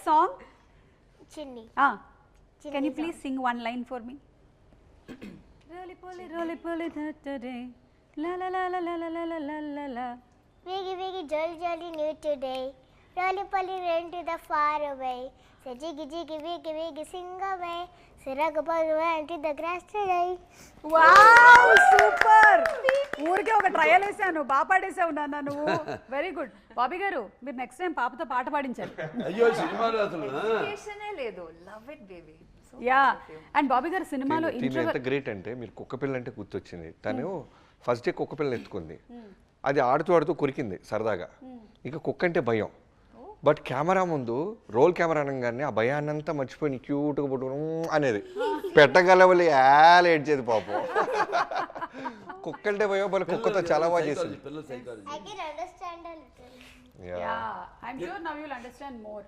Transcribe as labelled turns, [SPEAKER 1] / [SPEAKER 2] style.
[SPEAKER 1] Song?
[SPEAKER 2] Chinni
[SPEAKER 1] can you please sing one line for me? రోలి పోలి డే లా లా లా లా లా లా లా లా లా లా.
[SPEAKER 2] వేగి వేగి జల్ జల్ న్యూ టుడే రోలి పోలి run to the far away say jiggy jiggy wiggy wiggy sing away siraga palu and the grass today.
[SPEAKER 1] Wow super! ఊరికే ఒక trial వేసాను, బాగా పాడేసావు నాన్న నువ్వు. Very good. బాబీ గారు మీరు నెక్స్ట్ టైం పాపతో పాట పాడించాలి.
[SPEAKER 3] అయ్యో సినిమాలో అసలు
[SPEAKER 4] లేదు, love it baby.
[SPEAKER 1] Yeah. And Bobby గారు సినిమాలో
[SPEAKER 5] ఎంత గ్రేట్ అంటే మీరు కుక్క పిల్ల అంటే గుర్తొచ్చింది. తను ఫస్ట్ డే కుక్క పిల్లని ఎత్తుకుంది, అది ఆడుతూ ఆడుతూ కొరికింది సరదాగా. ఇక కుక్క అంటే భయం, బట్ కెమెరా ముందు రోల్ కెమెరా అనగానే ఆ భయాన్నంతా మర్చిపోయి క్యూట్గా పుట్టుకు అనేది పెట్టగలవలి ఏడ్చేది పాపం. కుక్క అంటే భయం, వాళ్ళ కుక్కతో చాలా బాగా చేసింది.
[SPEAKER 3] పిల్లల psychology
[SPEAKER 2] I can understand a little.
[SPEAKER 1] Yeah, I'm sure now you'll understand more.